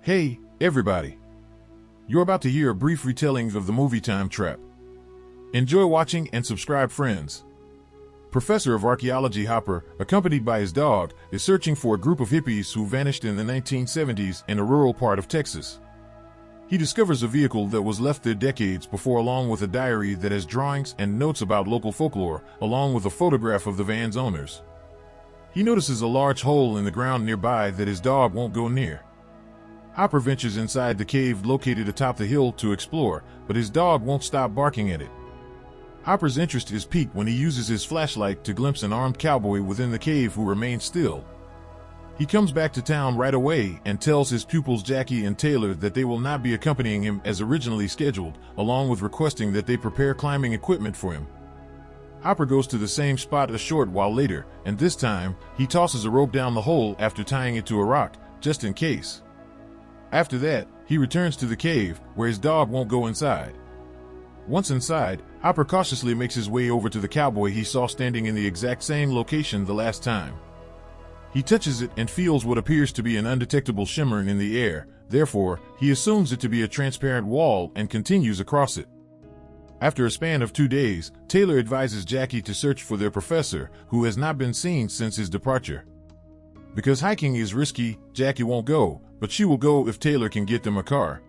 Hey, everybody. You're about to hear a brief retelling of the movie Time Trap. Enjoy watching and subscribe, friends. Professor of Archaeology Hopper, accompanied by his dog, is searching for a group of hippies who vanished in the 1970s in a rural part of Texas. He discovers a vehicle that was left there decades before, along with a diary that has drawings and notes about local folklore, along with a photograph of the van's owners. He notices a large hole in the ground nearby that his dog won't go near. Hopper ventures inside the cave located atop the hill to explore, but his dog won't stop barking at it. Hopper's interest is piqued when he uses his flashlight to glimpse an armed cowboy within the cave who remains still. He comes back to town right away and tells his pupils Jackie and Taylor that they will not be accompanying him as originally scheduled, along with requesting that they prepare climbing equipment for him. Hopper goes to the same spot a short while later, and this time, he tosses a rope down the hole after tying it to a rock, just in case. After that, he returns to the cave, where his dog won't go inside. Once inside, Hopper cautiously makes his way over to the cowboy he saw standing in the exact same location the last time. He touches it and feels what appears to be an undetectable shimmer in the air. Therefore, he assumes it to be a transparent wall and continues across it. After a span of 2 days, Taylor advises Jackie to search for their professor, who has not been seen since his departure. Because hiking is risky, Jackie won't go, but she will go if Taylor can get them a car.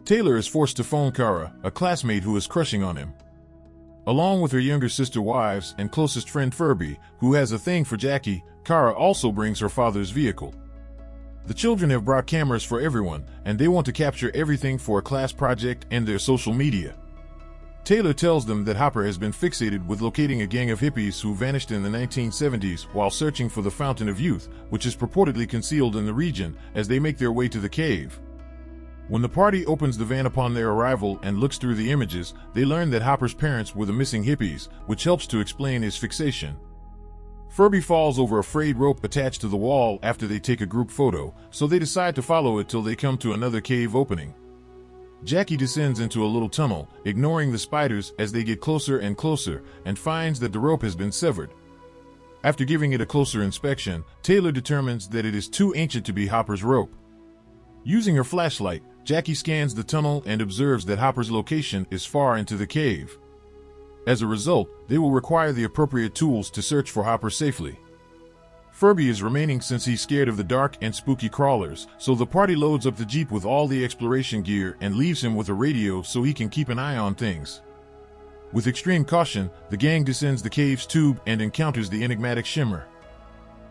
Taylor is forced to phone Kara, a classmate who is crushing on him. Along with her younger sister Wives and closest friend Furby, who has a thing for Jackie, Kara also brings her father's vehicle. The children have brought cameras for everyone, and they want to capture everything for a class project and their social media. Taylor tells them that Hopper has been fixated with locating a gang of hippies who vanished in the 1970s while searching for the Fountain of Youth, which is purportedly concealed in the region, as they make their way to the cave. When the party opens the van upon their arrival and looks through the images, they learn that Hopper's parents were the missing hippies, which helps to explain his fixation. Furby falls over a frayed rope attached to the wall after they take a group photo, so they decide to follow it till they come to another cave opening. Jackie descends into a little tunnel, ignoring the spiders as they get closer and closer, and finds that the rope has been severed. After giving it a closer inspection, Taylor determines that it is too ancient to be Hopper's rope. Using her flashlight, Jackie scans the tunnel and observes that Hopper's location is far into the cave. As a result, they will require the appropriate tools to search for Hopper safely. Furby is remaining since he's scared of the dark and spooky crawlers, so the party loads up the Jeep with all the exploration gear and leaves him with a radio so he can keep an eye on things. With extreme caution, the gang descends the cave's tube and encounters the enigmatic shimmer.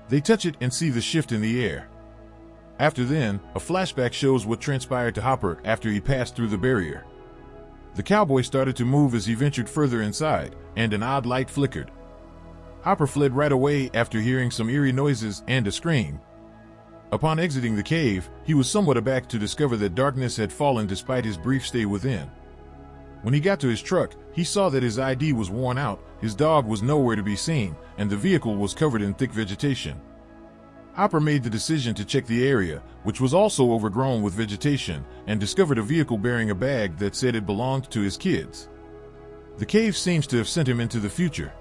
They touch it and see the shift in the air. After then, a flashback shows what transpired to Hopper after he passed through the barrier. The cowboy started to move as he ventured further inside, and an odd light flickered. Hopper fled right away after hearing some eerie noises and a scream. Upon exiting the cave, he was somewhat aback to discover that darkness had fallen despite his brief stay within. When he got to his truck, he saw that his ID was worn out, his dog was nowhere to be seen, and the vehicle was covered in thick vegetation. Hopper made the decision to check the area, which was also overgrown with vegetation, and discovered a vehicle bearing a bag that said it belonged to his kids. The cave seems to have sent him into the future.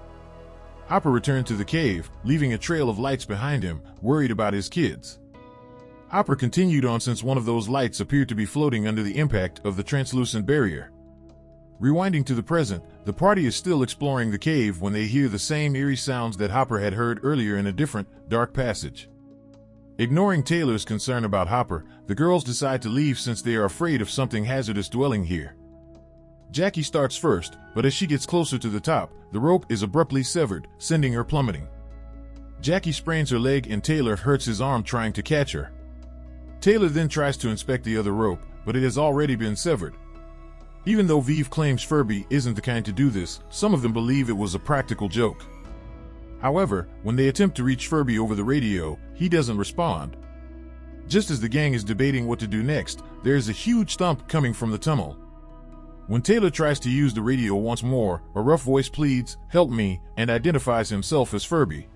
Hopper returned to the cave, leaving a trail of lights behind him, worried about his kids. Hopper continued on since one of those lights appeared to be floating under the impact of the translucent barrier. Rewinding to the present, the party is still exploring the cave when they hear the same eerie sounds that Hopper had heard earlier in a different, dark passage. Ignoring Taylor's concern about Hopper, the girls decide to leave since they are afraid of something hazardous dwelling here. Jackie starts first, but as she gets closer to the top, the rope is abruptly severed, sending her plummeting. Jackie sprains her leg and Taylor hurts his arm trying to catch her. Taylor then tries to inspect the other rope, but it has already been severed. Even though Vive claims Furby isn't the kind to do this, some of them believe it was a practical joke. However, when they attempt to reach Furby over the radio, he doesn't respond. Just as the gang is debating what to do next, there is a huge thump coming from the tunnel. When Taylor tries to use the radio once more, a rough voice pleads, "Help me," and identifies himself as Furby.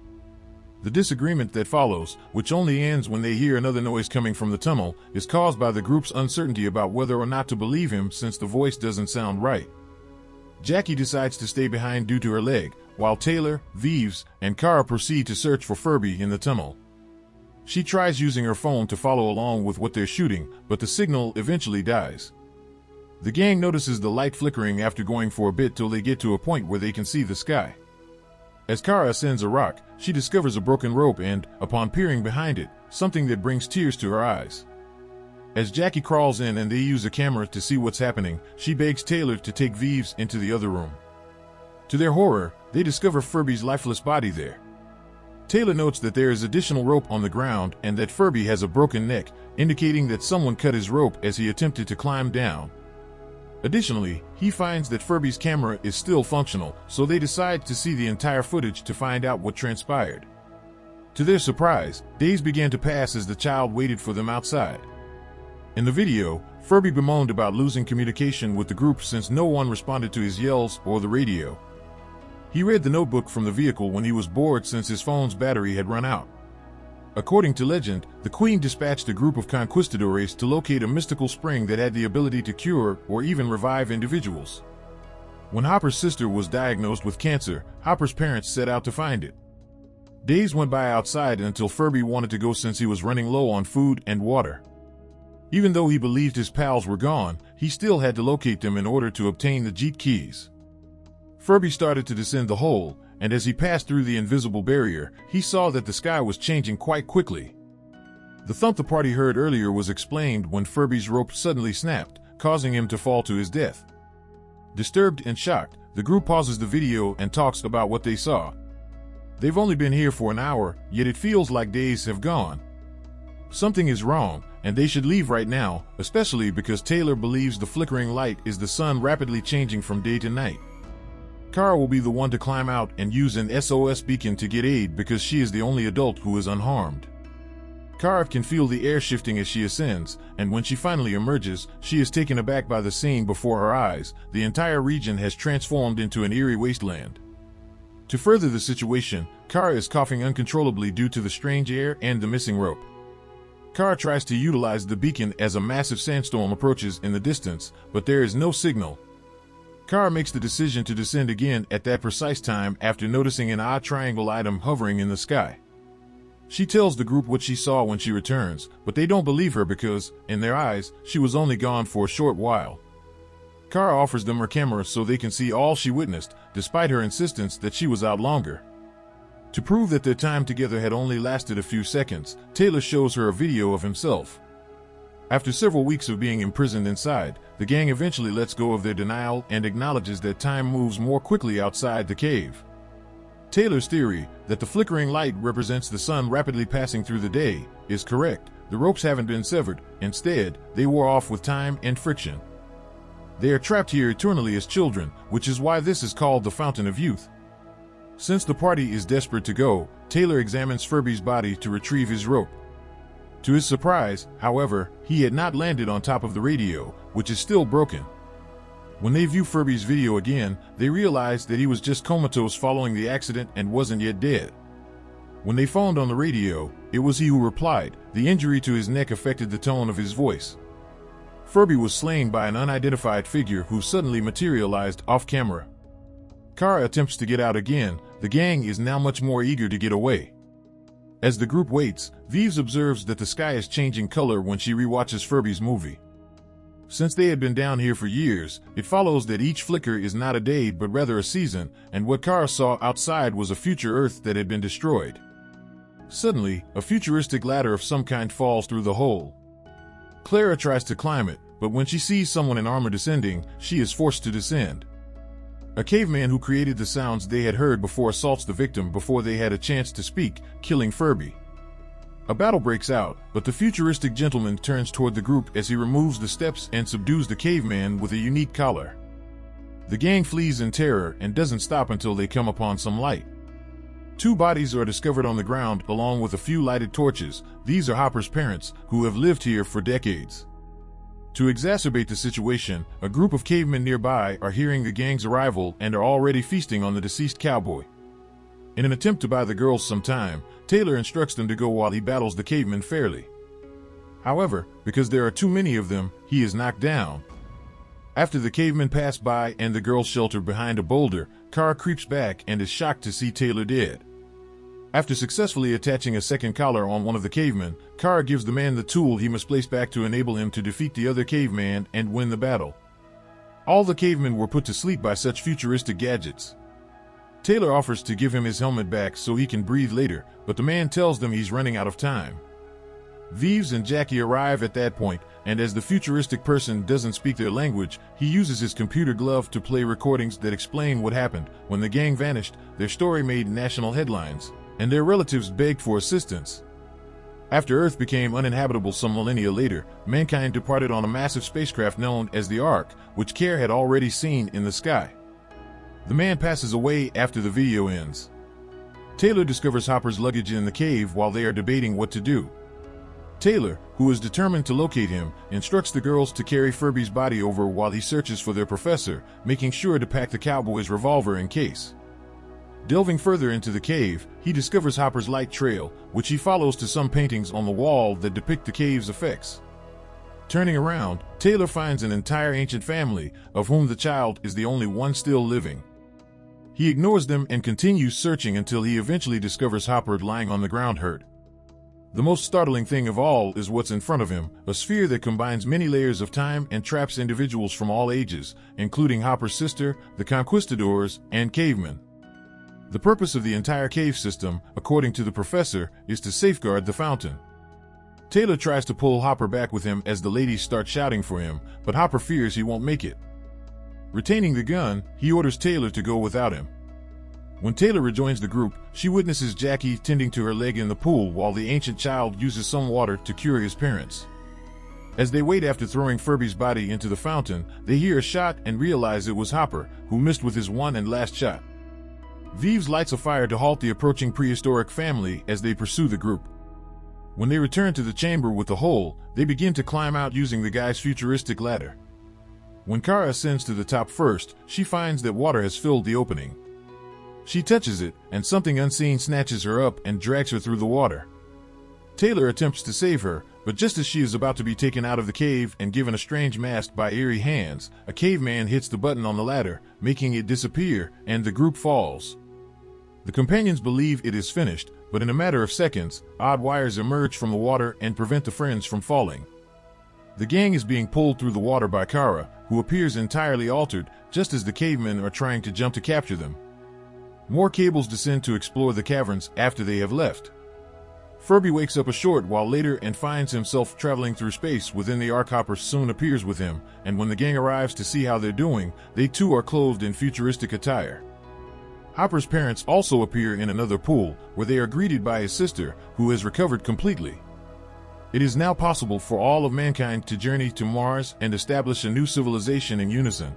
The disagreement that follows, which only ends when they hear another noise coming from the tunnel, is caused by the group's uncertainty about whether or not to believe him since the voice doesn't sound right. Jackie decides to stay behind due to her leg, while Taylor, Vives, and Kara proceed to search for Furby in the tunnel. She tries using her phone to follow along with what they're shooting, but the signal eventually dies. The gang notices the light flickering after going for a bit till they get to a point where they can see the sky. As Kara ascends a rock, she discovers a broken rope and, upon peering behind it, something that brings tears to her eyes. As Jackie crawls in and they use a camera to see what's happening, she begs Taylor to take Vives into the other room. To their horror, they discover Furby's lifeless body there. Taylor notes that there is additional rope on the ground and that Furby has a broken neck, indicating that someone cut his rope as he attempted to climb down. Additionally, he finds that Furby's camera is still functional, so they decide to see the entire footage to find out what transpired. To their surprise, days began to pass as the child waited for them outside. In the video, Furby bemoaned about losing communication with the group since no one responded to his yells or the radio. He read the notebook from the vehicle when he was bored since his phone's battery had run out. According to legend, the Queen dispatched a group of conquistadores to locate a mystical spring that had the ability to cure or even revive individuals. When Hopper's sister was diagnosed with cancer, Hopper's parents set out to find it. Days went by outside until Furby wanted to go since he was running low on food and water. Even though he believed his pals were gone, he still had to locate them in order to obtain the Jeet keys. Furby started to descend the hole, and as he passed through the invisible barrier, he saw that the sky was changing quite quickly. The thump the party heard earlier was explained when Furby's rope suddenly snapped, causing him to fall to his death. Disturbed and shocked, the group pauses the video and talks about what they saw. They've only been here for an hour, yet it feels like days have gone. Something is wrong, and they should leave right now, especially because Taylor believes the flickering light is the sun rapidly changing from day to night. Kara will be the one to climb out and use an SOS beacon to get aid because she is the only adult who is unharmed. Kara can feel the air shifting as she ascends, and when she finally emerges, she is taken aback by the scene before her eyes. The entire region has transformed into an eerie wasteland. To further the situation, Kara is coughing uncontrollably due to the strange air and the missing rope. Kara tries to utilize the beacon as a massive sandstorm approaches in the distance, but there is no signal. Kara makes the decision to descend again at that precise time after noticing an odd triangle item hovering in the sky. She tells the group what she saw when she returns, but they don't believe her because, in their eyes, she was only gone for a short while. Kara offers them her camera so they can see all she witnessed, despite her insistence that she was out longer. To prove that their time together had only lasted a few seconds, Taylor shows her a video of himself. After several weeks of being imprisoned inside, the gang eventually lets go of their denial and acknowledges that time moves more quickly outside the cave. Taylor's theory, that the flickering light represents the sun rapidly passing through the day, is correct. The ropes haven't been severed, instead, they wore off with time and friction. They are trapped here eternally as children, which is why this is called the Fountain of Youth. Since the party is desperate to go, Taylor examines Furby's body to retrieve his rope. To his surprise, however, he had not landed on top of the radio, which is still broken. When they view Furby's video again, they realize that he was just comatose following the accident and wasn't yet dead. When they phoned on the radio, it was he who replied. The injury to his neck affected the tone of his voice. Furby was slain by an unidentified figure who suddenly materialized off camera. Kara attempts to get out again. The gang is now much more eager to get away. As the group waits, Vives observes that the sky is changing color when she rewatches Furby's movie. Since they had been down here for years, it follows that each flicker is not a day but rather a season, and what Kara saw outside was a future Earth that had been destroyed. Suddenly, a futuristic ladder of some kind falls through the hole. Clara tries to climb it, but when she sees someone in armor descending, she is forced to descend. A caveman who created the sounds they had heard before assaults the victim before they had a chance to speak, killing Furby. A battle breaks out, but the futuristic gentleman turns toward the group as he removes the steps and subdues the caveman with a unique collar. The gang flees in terror and doesn't stop until they come upon some light. 2 bodies are discovered on the ground along with a few lighted torches. These are Hopper's parents, who have lived here for decades. To exacerbate the situation, a group of cavemen nearby are hearing the gang's arrival and are already feasting on the deceased cowboy. In an attempt to buy the girls some time, Taylor instructs them to go while he battles the cavemen fairly. However, because there are too many of them, he is knocked down. After the cavemen pass by and the girls shelter behind a boulder, Kara creeps back and is shocked to see Taylor dead. After successfully attaching a second collar on one of the cavemen, Kara gives the man the tool he must place back to enable him to defeat the other caveman and win the battle. All the cavemen were put to sleep by such futuristic gadgets. Taylor offers to give him his helmet back so he can breathe later, but the man tells them he's running out of time. Vives and Jackie arrive at that point, and as the futuristic person doesn't speak their language, he uses his computer glove to play recordings that explain what happened. When the gang vanished, their story made national headlines, and their relatives begged for assistance. After Earth became uninhabitable some millennia later, mankind departed on a massive spacecraft known as the Ark, which Kara had already seen in the sky. The man passes away after the video ends. Taylor discovers Hopper's luggage in the cave while they are debating what to do. Taylor, who is determined to locate him, instructs the girls to carry Furby's body over while he searches for their professor, making sure to pack the cowboy's revolver in case. Delving further into the cave, he discovers Hopper's light trail, which he follows to some paintings on the wall that depict the cave's effects. Turning around, Taylor finds an entire ancient family, of whom the child is the only one still living. He ignores them and continues searching until he eventually discovers Hopper lying on the ground hurt. The most startling thing of all is what's in front of him, a sphere that combines many layers of time and traps individuals from all ages, including Hopper's sister, the conquistadors, and cavemen. The purpose of the entire cave system, according to the professor, is to safeguard the fountain. Taylor tries to pull Hopper back with him as the ladies start shouting for him, but Hopper fears he won't make it. Retaining the gun, he orders Taylor to go without him. When Taylor rejoins the group, she witnesses Jackie tending to her leg in the pool while the ancient child uses some water to cure his parents. As they wait after throwing Furby's body into the fountain, they hear a shot and realize it was Hopper, who missed with his one and last shot. Vives lights a fire to halt the approaching prehistoric family as they pursue the group. When they return to the chamber with the hole, they begin to climb out using the guy's futuristic ladder. When Kara ascends to the top first, she finds that water has filled the opening. She touches it, and something unseen snatches her up and drags her through the water. Taylor attempts to save her, but just as she is about to be taken out of the cave and given a strange mask by eerie hands, a caveman hits the button on the ladder, making it disappear, and the group falls. The companions believe it is finished, but in a matter of seconds, odd wires emerge from the water and prevent the friends from falling. The gang is being pulled through the water by Kara, who appears entirely altered, just as the cavemen are trying to jump to capture them. More cables descend to explore the caverns after they have left. Furby wakes up a short while later and finds himself traveling through space within the Ark. Hopper soon appears with him, and when the gang arrives to see how they're doing, they too are clothed in futuristic attire. Hopper's parents also appear in another pool, where they are greeted by his sister, who has recovered completely. It is now possible for all of mankind to journey to Mars and establish a new civilization in unison.